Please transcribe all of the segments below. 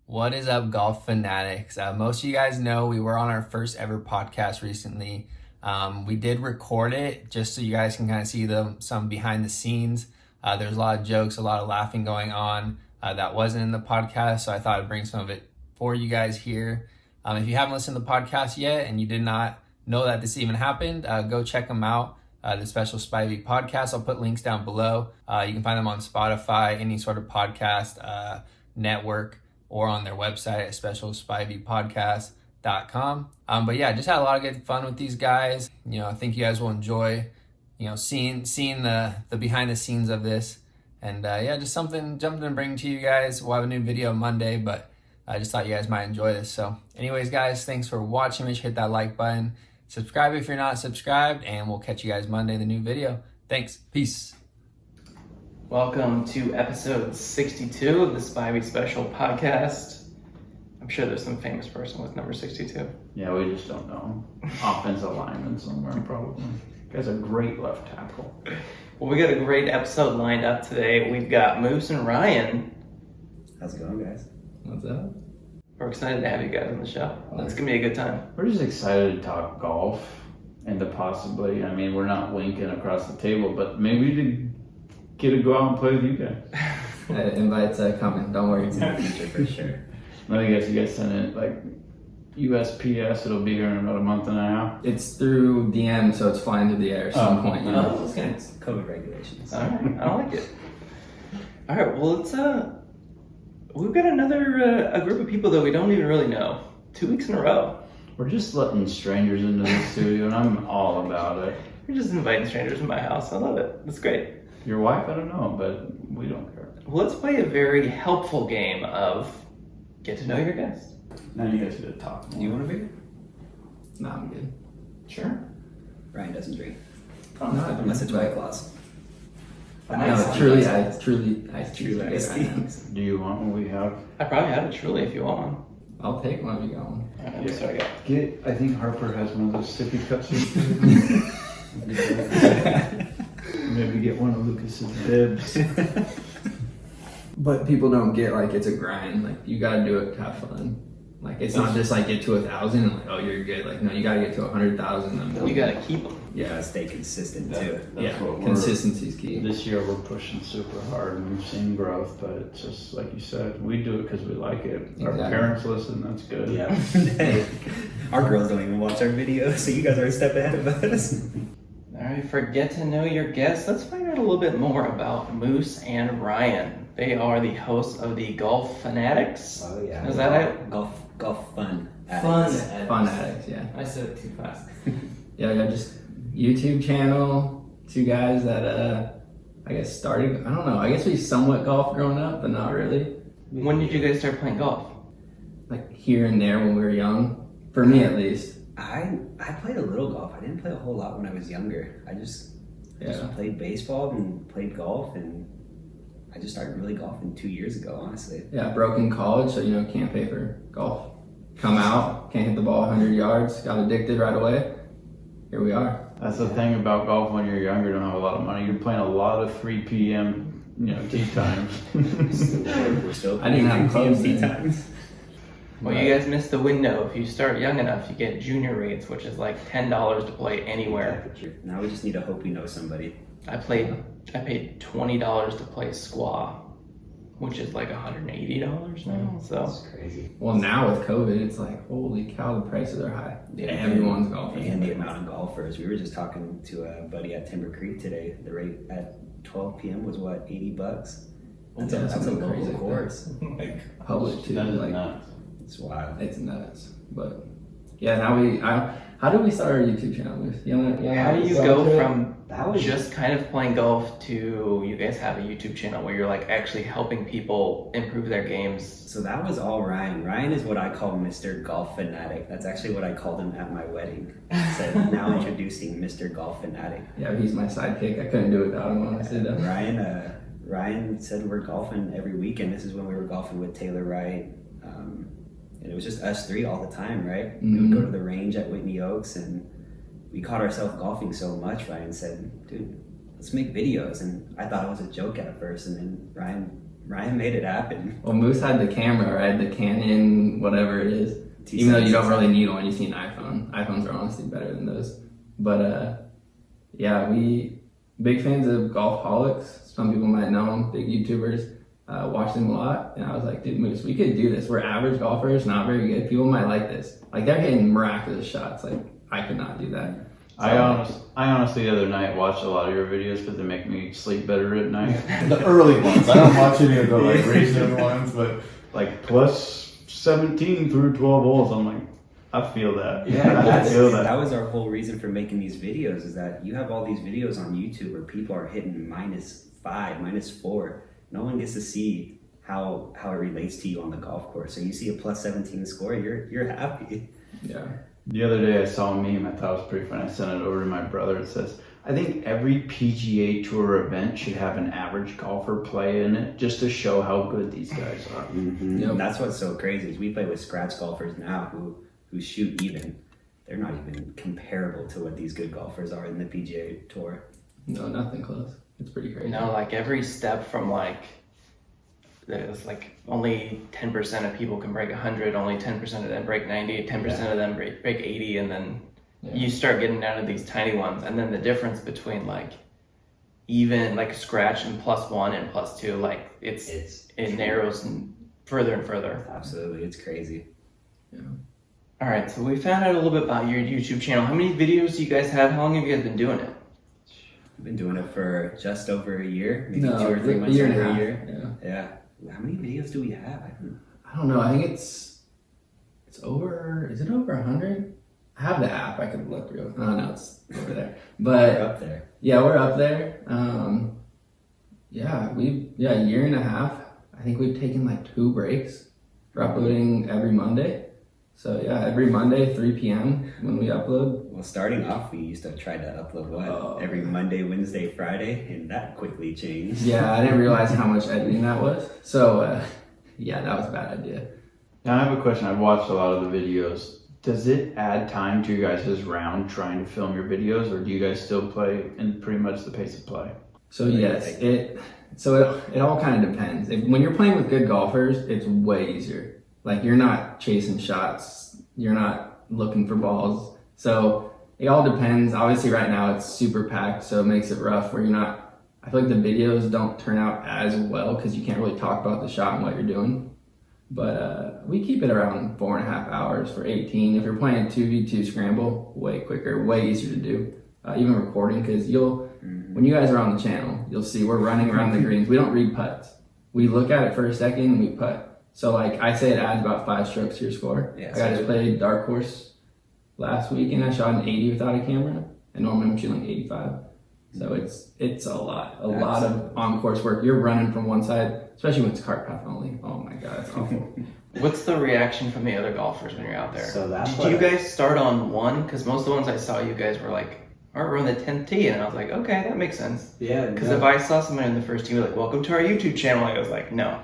What is up, golf fanatics? Most of you guys know we were on our first ever podcast recently. We did record it just so you guys can kind of see some behind the scenes. There's a lot of jokes, a lot of laughing going on that wasn't in the podcast, so I thought I'd bring some of it for you guys here. If you haven't listened to the podcast yet and you did not know that this even happened, go check them out. The Special Spivey podcast. I'll put links down below. You can find them on Spotify, any sort of podcast network, or on their website at specialspiveypodcast.com. But yeah, just had a lot of good fun with these guys. I think you guys will enjoy, seeing the behind the scenes of this. And yeah, just something to bring to you guys. We'll have a new video Monday, but I just thought you guys might enjoy this. So anyways, guys, thanks for watching. Make sure to hit that like button. Subscribe if you're not subscribed, and we'll catch you guys Monday in the new video. Thanks. Peace. Welcome to episode 62 of the Spivey Special Podcast. I'm sure there's some famous person with number 62. Yeah, we just don't know. Offensive lineman somewhere, probably. Guy's a great left tackle. Well, we got a great episode lined up today. We've got Moose and Ryan. How's it going, guys? What's up? We're excited to have you guys on the show. It's going to be a good time. We're just excited to talk golf and to possibly, we're not winking across the table, but maybe to get to go out and play with you guys. Invites coming. Don't worry. It's in the future for sure. I guess you guys send it like USPS. It'll be here in about a month and a half. It's through DM, so it's flying through the air at some point. It's COVID regulations. All right, I like it. All right, well, we've got another a group of people that we don't even really know. 2 weeks in a row. We're just letting strangers into the studio, and I'm all about it. We're just inviting strangers to my house. I love it. That's great. Your wife, I don't know, but we don't care. Well, let's play a very helpful game of get to know your guest. Now you guys get to talk more. Do you want a beer? No, I'm good. Sure. Ryan doesn't drink. No, Unless it's White Claws. No, truly iced tea. iced Do you want what we have? I probably have it truly if you want one. I'll take one if you got one. All right, sorry, guys. I think Harper has one of those sippy cups. Maybe get one of Lucas's bibs. But people don't get, it's a grind. You gotta do it to have fun. It's not just get to 1,000 and oh, you're good. No, you gotta get to 100,000. You gotta keep them. You gotta stay consistent too. That's what consistency's key. This year we're pushing super hard and we've seen growth, but it's just like you said, we do it because we like it. Our Exactly. parents listen, that's good. Yeah. Hey, our girls don't even watch our videos, so you guys are a step ahead of us. All right, for get to know your guest, let's find out a little bit more about Moose and Ryan. They are the hosts of the Golffunatics. Oh yeah. Is that it? Golf fun. Funatics, yeah. I said it too fast. Yeah, we got just YouTube channel. Two guys that I guess started. I don't know. I guess we somewhat golfed growing up, but not really. When did you guys start playing golf? Here and there when we were young. For me, at least. I played a little golf. I didn't play a whole lot when I was younger. I just played baseball and played golf, and I just started really golfing 2 years ago, honestly. Yeah, broke in college, so can't pay for golf. Come out, can't hit the ball 100 yards. Got addicted right away. Here we are. That's the thing about golf when you're younger, don't have a lot of money. You're playing a lot of 3 p.m. Tee times. We're still I didn't have clubs tee then. times. Well, you guys missed the window. If you start young enough, you get junior rates, which is $10 to play anywhere. Now we just need to hope we know somebody. I paid $20 to play squaw, which is $180 now. So That's crazy. Well, now with COVID, it's holy cow, the prices are high. Yeah. Everyone's golfing. And the amount of golfers. We were just talking to a buddy at Timber Creek today. The rate at 12 p.m. was what, $80? That's Yeah, a something local crazy. course. Public too. That is nuts. It's wild. It's nuts. But yeah, now how do we start our YouTube channel? how do you go from That was just kind of playing golf to you guys have a YouTube channel where you're actually helping people improve their games? So that was all Ryan. Ryan is what I call Mr. Golf Fanatic. That's actually what I called him at my wedding. I said, now introducing Mr. Golf Fanatic. Yeah, he's my sidekick. I couldn't do it without him, honestly. Ryan said we're golfing every weekend. This is when we were golfing with Taylor Wright. And it was just us three all the time, right? We would go to the range at Whitney Oaks, and we caught ourselves golfing so much. Ryan said, dude, let's make videos. And I thought it was a joke at first, and then Ryan Ryan made it happen. Well, Moose had the camera, right? The Canon, whatever it is. Even though you don't really need one, you see an iPhone. iPhones are honestly better than those. But yeah, we big fans of Golfholics. Some people might know them, big YouTubers. Watch them a lot, and I was like, dude, Moose, we could do this. We're average golfers, not very good. People might like this. Like, they're hitting miraculous shots. Like, I could not do that. So, I honestly the other night watched a lot of your videos because they make me sleep better at night. The early ones. I don't watch any of the like recent ones, but Like plus 17 through 12 holes. I'm like, I feel that. Yeah, I feel that. that was our whole reason for making these videos, is that you have all these videos on YouTube where people are hitting -5, -4. No one gets to see how it relates to you on the golf course. So you see a plus 17 score, you're happy. yeah. The other day I saw a meme I thought was pretty funny. I sent it over to my brother. It says, I think every PGA Tour event should have an average golfer play in it just to show how good these guys are. Mm-hmm. Yep. And that's what's so crazy is we play with scratch golfers now who shoot even. They're not even comparable to what these good golfers are in the PGA Tour. No, nothing close. It's pretty crazy. No, like every step from like, there's like only 10% of people can break 100, only 10% of them break 90, 10% of them break 80, and then you start getting down to these tiny ones, and then the difference between like even like scratch and +1 and +2, like it narrows further and further. Absolutely, it's crazy. Yeah. All right, so we found out a little bit about your YouTube channel. How many videos do you guys have? How long have you guys been doing it? We've been doing it for just over a year, maybe No, 2 or 3 a months year and over a a half. year. Yeah. Yeah. How many videos do we have? I don't know. I think it's over. Is it over 100? I have the app. I could look real. Oh no, it's over there. But We're up there. yeah, we're up there. Yeah, a year and a half. I think we've taken like 2 breaks for uploading every Monday. So yeah, every Monday 3 p.m. when we upload. Well, starting off, we used to try to upload every Monday, Wednesday, Friday, and that quickly changed. Yeah, I didn't realize how much editing that was. So yeah, that was a bad idea. Now I have a question. I've watched a lot of the videos. Does it add time to your guys' round trying to film your videos, or do you guys still play in pretty much the pace of play? So yes, it all kind of depends. When you're playing with good golfers, it's way easier. Like, you're not chasing shots, you're not looking for balls. So it all depends. Obviously right now it's super packed, so it makes it rough where I feel like the videos don't turn out as well because you can't really talk about the shot and what you're doing. But we keep it around 4.5 hours for 18. If you're playing 2v2 scramble, way quicker, way easier to do. Even recording, because when you guys are on the channel, you'll see we're running around the greens. We don't read putts. We look at it for a second and we putt. So like I say, it adds about 5 strokes to your score. Yeah, I just played Dark Horse last week and I shot an 80 without a camera, and normally I'm shooting like 85. So it's a lot of on-course work. You're running from one side, especially when it's cart path only. Oh my god, it's awful. What's the reaction from the other golfers when you're out there? So that's Did you guys start on 1? Because most of the ones I saw, you guys were like, all right, we're on the 10th tee, and I was like, okay, that makes sense. Yeah. Because if I saw someone in the first tee like, welcome to our YouTube channel, I was like, no,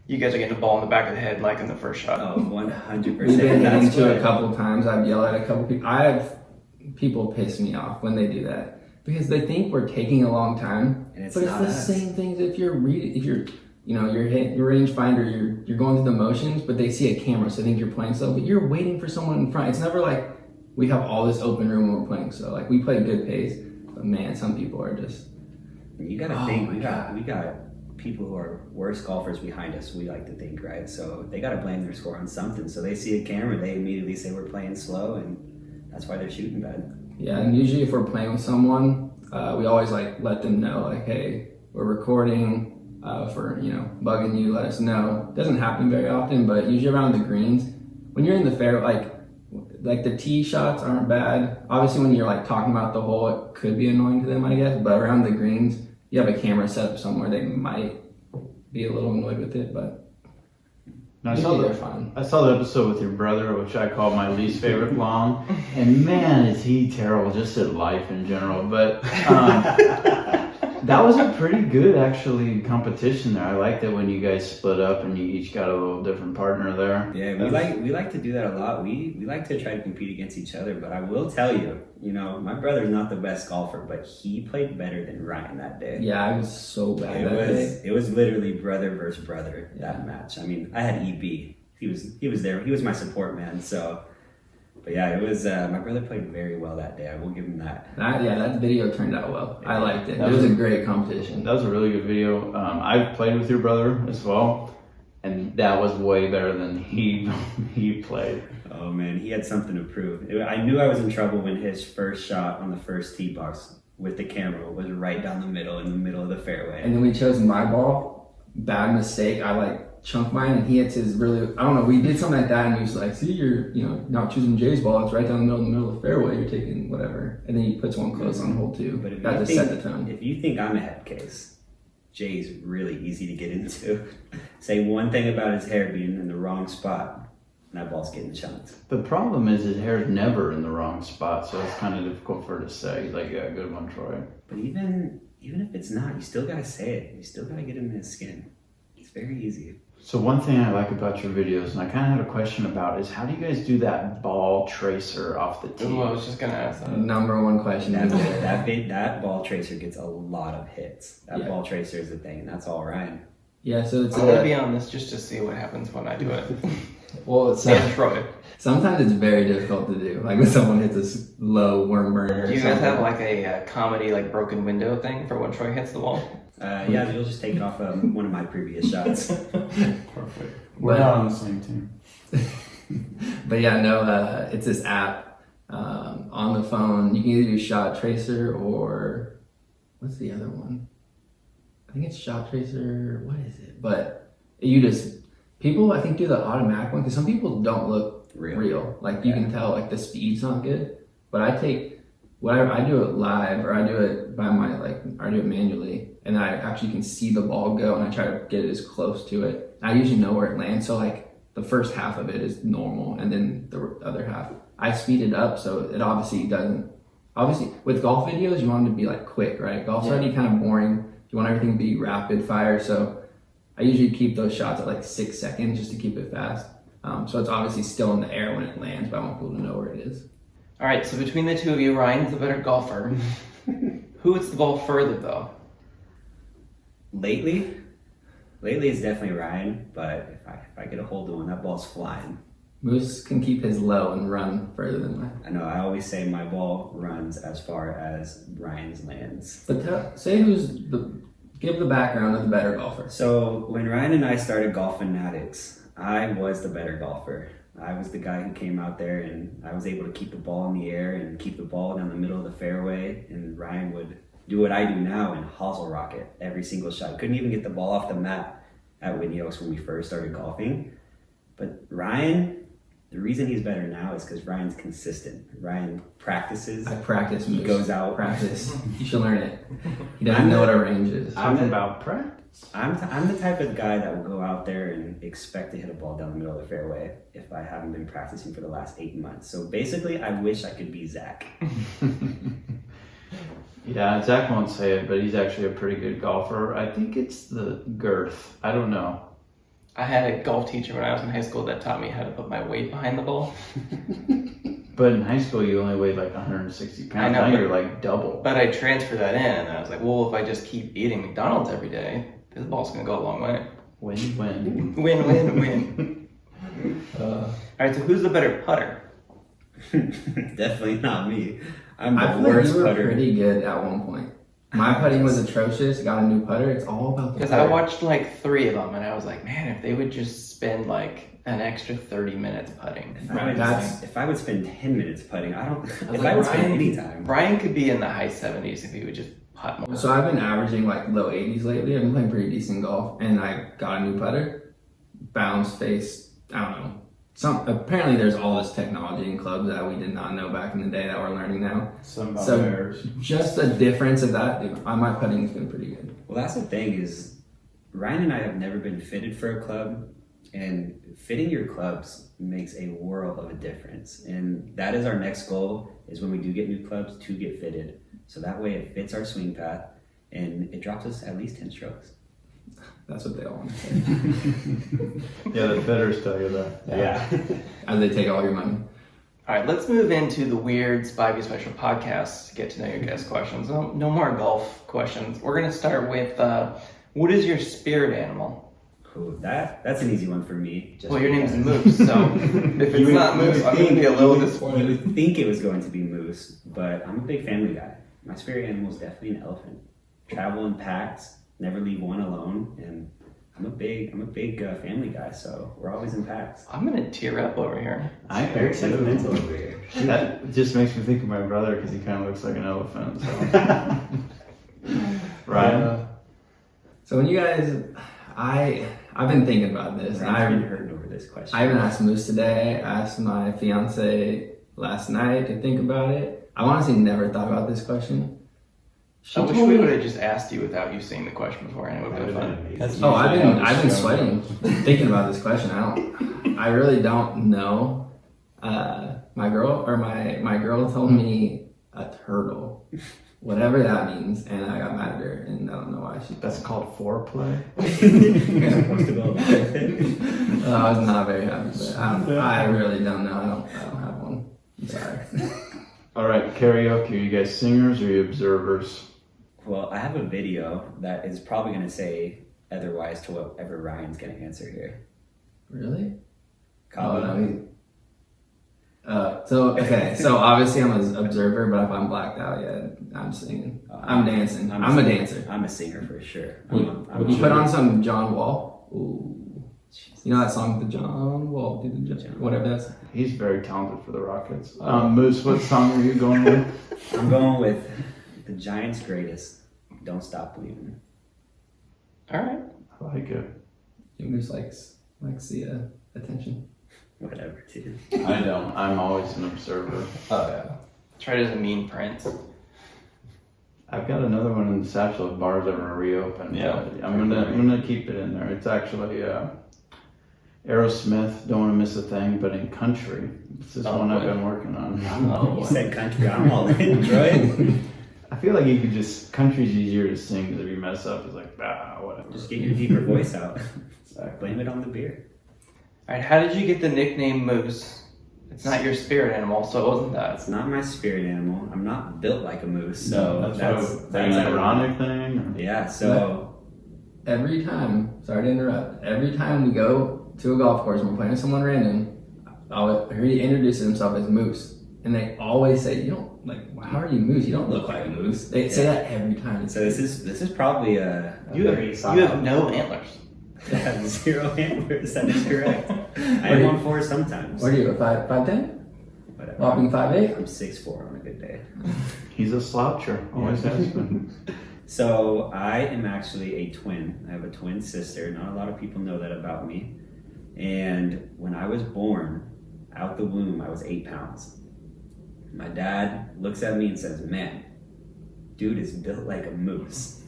you guys are getting the ball in the back of the head like in the first shot. Oh, 100%. We've been That's into what- it a couple times. I've yelled at a couple people. People piss me off when they do that because they think we're taking a long time, And it's but it's not the us. same things. If you're hitting your rangefinder, you're going through the motions, but they see a camera, so they think you're playing slow. But you're waiting for someone in front. It's never like we have all this open room when we're playing. So like we play a good pace, but man, some people are just. You gotta Oh think my we got people who are worse golfers behind us. We like to think, right? So they gotta blame their score on something. So they see a camera, they immediately say we're playing slow, and that's why they're shooting bad. Yeah, and usually if we're playing with someone, we always like let them know, like, hey, we're recording. For bugging you, let us know. Doesn't happen very often, but usually around the greens, when you're in the fair, like the tee shots aren't bad. Obviously, when you're like talking about the hole, it could be annoying to them, I guess. But around the greens, you have a camera set up somewhere, they might be a little annoyed with it, but Now, they're fine. I saw the episode with your brother, which I call my least favorite long, and man, is he terrible just at life in general. But That was a pretty good, actually, competition there. I liked it when you guys split up and you each got a little different partner there. Yeah, we like to do that a lot. We like to try to compete against each other, but I will tell you, my brother's not the best golfer, but he played better than Ryan that day. Yeah, I was so bad that day. It was literally brother versus brother that match. I mean, I had EB. He was there. He was my support man. So, but yeah, it was. My brother played very well that day. I will give him that. That video turned out well. I liked it. It was a great competition. That was a really good video. I've played with your brother as well, and that was way better than he played. Oh man, he had something to prove. I knew I was in trouble when his first shot on the first tee box with the camera was right down the middle, in the middle of the fairway. And then we chose my ball. Bad mistake. I chunked mine, and he hits his really. I don't know. We did something like that, and he was like, "See, you're not choosing Jay's ball. It's right down the middle of the fairway. You're taking whatever." And then he puts one close on hole 2. But that just set the tone. If you think I'm a head case, Jay's really easy to get into. Say one thing about his hair being in the wrong spot, and that ball's getting chunked. The problem is his hair's never in the wrong spot, so it's kind of difficult for her to say. He's like, yeah, good one, Troy. But even if it's not, you still gotta say it. You still gotta get him in his skin. It's very easy. So one thing I like about your videos, and I kind of had a question about, is how do you guys do that ball tracer off the tee? Ooh, I was just gonna ask that. Number one question. That ball tracer gets a lot of hits. That ball tracer is the thing, and that's all Ryan. Yeah, so it's I'm gonna be on this just to see what happens when I do it. well, it's Troy. sometimes it's very difficult to do. Like when someone hits a low worm burner. Do you guys have like a comedy like broken window thing for when Troy hits the wall? Yeah, you'll just take it off one of my previous shots. Perfect. We're not on the same team. But yeah, no, it's this app on the phone. You can either use Shot Tracer or what's the other one? I think it's Shot Tracer. What is it? But people I think do the automatic one because some people don't look real. Like you can tell like the speed's not good. But I take whatever, I do it live or I do it I do it manually, and I actually can see the ball go and I try to get it as close to it. I usually know where it lands, so like the first half of it is normal and then the other half I speed it up so it obviously with golf videos you want them to be like quick, right? Golf's already kind of boring. You want everything to be rapid fire, so I usually keep those shots at like 6 seconds just to keep it fast. So it's obviously still in the air when it lands, but I want people to know where it is. All right, so between the two of you, Ryan's the better golfer. Who hits the ball further, though? Lately it's definitely Ryan, but if I get a hold of one, that ball's flying. Moose can keep his low and run further than mine. I know, I always say my ball runs as far as Ryan's lands. But give the background of the better golfer. So when Ryan and I started Golffunatics, I was the better golfer. I was the guy who came out there and I was able to keep the ball in the air and keep the ball down the middle of the fairway, and Ryan would do what I do now and hosel rock it every single shot. Couldn't even get the ball off the mat at Whitney Oaks when we first started golfing. But Ryan, the reason he's better now is because Ryan's consistent. Ryan practices. I practice. He goes out. Practice. You should learn it. He doesn't know what a range is. Talking about practice. I'm the type of guy that will go out there and expect to hit a ball down the middle of the fairway if I haven't been practicing for the last 8 months. So basically, I wish I could be Zach. Yeah, Zach won't say it, but he's actually a pretty good golfer. I think it's the girth. I don't know. I had a golf teacher when I was in high school that taught me how to put my weight behind the ball. But in high school, you only weighed like 160 pounds. I know, now you're like double. But I transferred that in, and I was like, well, if I just keep eating McDonald's every day, this ball's going to go a long way. Win-win. Win. All right, so who's the better putter? Definitely not me. I'm I the feel like worst you were putter. pretty good at one point. My putting was atrocious. Got a new putter. It's all about the Because I watched like 3 of them, and I was like, man, if they would just spend like an extra 30 minutes putting. If I would spend 10 minutes putting, I would like, spend any time. Brian could be in the high 70s if he would just putt more. So I've been averaging like low 80s lately. I've been playing pretty decent golf, and I got a new putter. Bounce face. I don't know. Apparently there's all this technology in clubs that we did not know back in the day that we're learning now. Some about So theirs. just the difference of that, my putting has been pretty good. Well, that's the thing is, Ryan and I have never been fitted for a club, and fitting your clubs makes a world of a difference. And that is our next goal, is when we do get new clubs to get fitted. So that way it fits our swing path. and it drops us at least 10 strokes. That's what they all want to say. Yeah, the fitters tell you that. Yeah. And they take all your money. All right, let's move into the weird Spivey special podcast to get to know your guest questions. No more golf questions. We're going to start with what is your spirit animal? Cool. That's an easy one for me. Just Well, your name's because- Moose, so if it's not Moose, I'm going to be a little You disappointed. would think it was going to be moose, but I'm a big family guy. My spirit animal is definitely an elephant. Travel in packs, never leave one alone, and I'm a big family guy, so we're always in packs. I'm going to tear up over here. I Very am sentimental too. over here. That just makes me think of my brother because he kind of looks like an elephant. So. Right. So when you guys, I've been thinking about this. And I've been hurting over this question. I haven't asked Moose today. I asked my fiance last night to think about it. I've honestly never thought about this question. She I wish told we me- would have just asked you without you seeing the question before, and it would have been fun. Oh, I've been sweating thinking about this question. I really don't know. My girl told me a turtle, whatever that means, and I got mad at her, and I don't know why she. That's called foreplay. You're supposed to go along with it. I was not very happy, but I really don't know. I don't have one. I'm sorry. All right, karaoke. Are you guys singers or are you observers? Well, I have a video that is probably going to say otherwise to whatever Ryan's going to answer here. Really? Cabo. So obviously I'm an observer, but if I'm blacked out, yeah, I'm singing. I'm dancing. I'm a dancer. I'm a singer for sure. You put on some John Wall. Ooh. You know that song, the John Wall, whatever that's. He's very talented for the Rockets. Moose, what song are you going with? I'm going with the Giants' greatest. Don't stop believing. All right. I like it. Moose likes the attention. Whatever, too. I don't. I'm always an observer. Oh yeah. Try it as a mean prince. I've got another one in the satchel if bars ever reopen. Yeah. I'm gonna keep it in there. It's actually Aerosmith, Don't Want to Miss a Thing, but in country. This is one I've been working on. You said country. I'm all in. Enjoy. I feel like you could just, country's easier to sing because if you mess up, it's like, whatever. Just get your deeper voice out. Blame it on the beer. All right, how did you get the nickname Moose? It's not your spirit animal, so it wasn't that. It's not my spirit animal. I'm not built like a moose, so that's an ironic thing. Or? Yeah, so Every time, sorry to interrupt, every time we go to a golf course and we're playing with someone random, he introduces himself as Moose. And they always say, you don't, like, how are you Moose? You don't look like a moose. They say that every time. So this is probably a You very have no antlers. I have 0 antlers. That is correct. I have on 4 sometimes. What are you, a 5'10"? Whatever. Whopping 5'8"? I'm 6'4" on a good day. He's a sloucher. Always has been. So I am actually a twin. I have a twin sister. Not a lot of people know that about me. And when I was born, out the womb, I was 8 pounds. My dad looks at me and says, "Man, dude is built like a moose."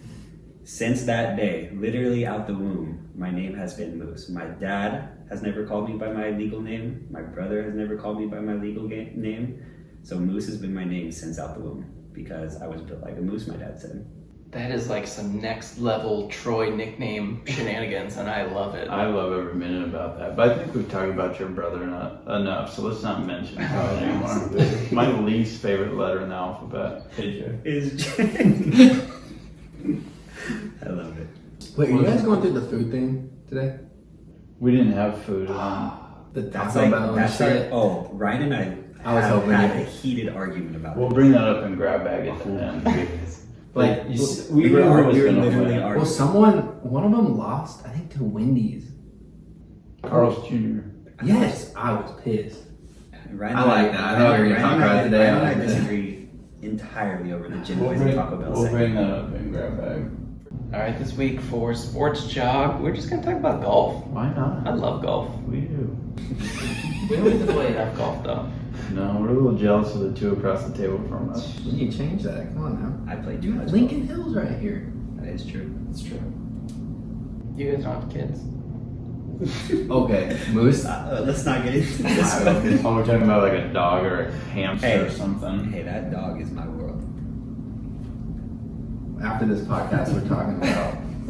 Since that day, literally out the womb, my name has been Moose. My dad has never called me by my legal name. My brother has never called me by my legal name. So Moose has been my name since out the womb because I was built like a moose, my dad said. That is like some next level Troy nickname shenanigans, and I love it. I love every minute about that. But I think we've talked about your brother not enough, so let's not mention it anymore. My least favorite letter in the alphabet. Is I love it. Wait, are you guys going through the food thing today? We didn't have food. The That's Taco Bell and shit? Ryan and I was hoping had you- a heated argument about We'll it. bring that up in grab bag at the end. Like, We were knew who was gonna literally win. arguing. well, one of them lost, I think, to Wendy's. Carl's Jr. Yes, I was pissed. Ryan I like that. I thought we were gonna talk about it today. Ryan and I I like that. disagree entirely over the Gin Boys and Taco Bell We'll bring segment. that up in grab bag. All right, this week for Sports Jog, we're just going to talk about golf. Why not? I love golf. We do. We don't get to play enough golf, though. No, we're a little jealous of the two across the table from us. You need to change that. Come on I play too now. much. Lincoln Hill's right here. That is true. That's true. You guys don't have kids. Okay, Moose. Let's not get into this one. Oh, we're talking about like a dog or a hamster Hey. or something. Hey, that dog is my world. after this podcast, we're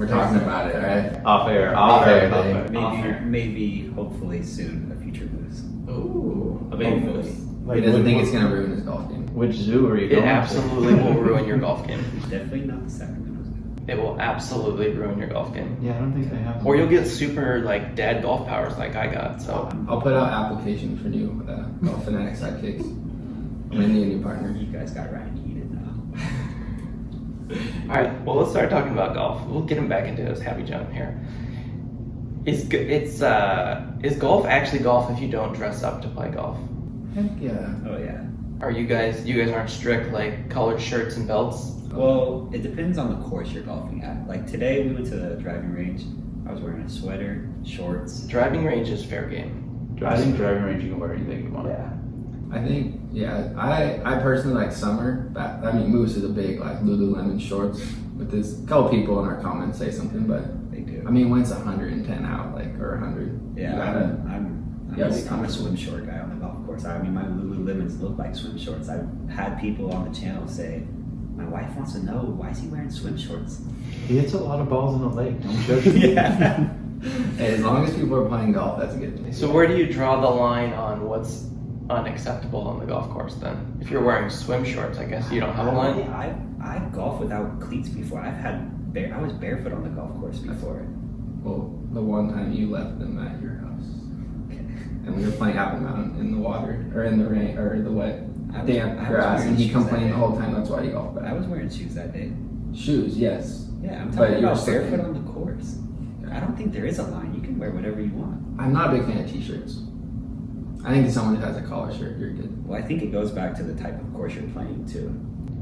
talking about it, right? Off air. Maybe, hopefully soon, a future moves. Ooh. Hopefully. He doesn't think it's gonna ruin his golf game. Which zoo are you It going absolutely will ruin your golf game. Definitely not the Sacramento zoo. It will absolutely ruin your golf game. to? Yeah, I don't think they have. Or you'll get super like dad golf powers like I got. So I'll put out applications for new Golffunatics sidekicks. I'm gonna need a new partner. You guys got Ryan heated now. all right, well let's start talking about golf. We'll get him back into his happy jump here. Is golf actually golf if you don't dress up to play golf? Heck yeah. Oh yeah. Are you guys aren't strict like colored shirts and belts? Well, it depends on the course you're golfing at. Like today, we went to the driving range. I was wearing a sweater, shorts. Driving range is fair game. I think driving range, you can wear anything you want. Yeah. I think, yeah, I personally like summer. Moose is a big like Lululemon shorts with this. A couple people in our comments say something, but They do. I mean, when it's 110 out, like, or 100, Yeah, you gotta, I'm a swim short guy on the golf course. I mean, my Lululemons look like swim shorts. I've had people on the channel say, my wife wants to know, why is he wearing swim shorts? He hits a lot of balls in the lake. Don't judge me. Yeah. Hey, as long as people are playing golf, that's a good thing. So where do you draw the line on what's unacceptable on the golf course then? If you're wearing swim shorts, I guess you don't have a line. I've golfed without cleats before. I was barefoot on the golf course before. Well, the one time you left them at your house, and we were playing Apple Mountain in the water, or in the rain, or the wet, damp grass, and he complained the whole time. That's why he golfed I back. was wearing shoes that day. Shoes, yes. Yeah, I'm But talking you're about still- barefoot on the course. I don't think there is a line. You can wear whatever you want. I'm not a big fan of t-shirts. I think if someone who has a collar shirt, you're good. Well, I think it goes back to the type of course you're playing too.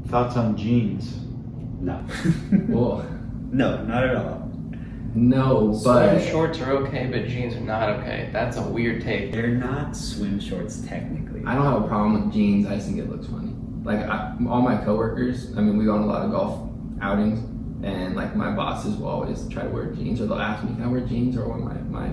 Thoughts on jeans? No. Well, No, not at all. no, but Swim shorts are okay, but jeans are not okay. That's a weird take. They're not swim shorts technically. I don't have a problem with jeans. I just think it looks funny. Like all my coworkers, we go on a lot of golf outings, and like my bosses will always try to wear jeans, or they'll ask me, "Can I wear jeans?" Or one of my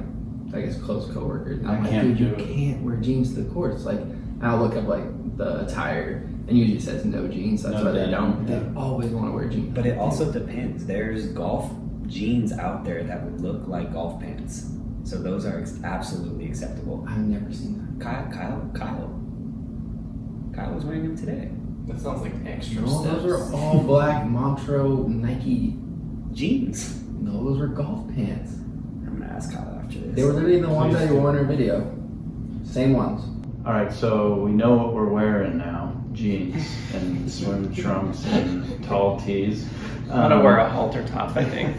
I guess close coworkers. And I'm like, can't dude, you do it. can't wear jeans to the course. Like, and I'll look up like the attire, and usually it says no jeans. That's No why they denim, don't. yeah. They always want to wear jeans. But it also depends. There's golf jeans out there that would look like golf pants. So those are absolutely acceptable. I've never seen Kyle was wearing them today. That sounds like extra that. No, steps. those are all black Montreux Nike. Jeans. No, those were golf pants. I'm gonna ask Kyle after this. They were literally the ones that you wore in our video. Same ones. All right, so we know what we're wearing now: jeans and swim trunks and tall tees. I'm gonna wear a halter top, I think.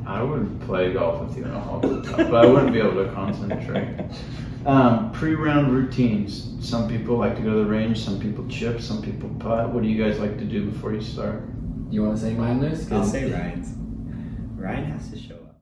I would play golf with you in a halter top, but I wouldn't be able to concentrate. Pre-round routines. Some people like to go to the range. Some people chip. Some people putt. What do you guys like to do before you start? You want to say mine, Liz? I'll say Ryan's. Ryan has to show up.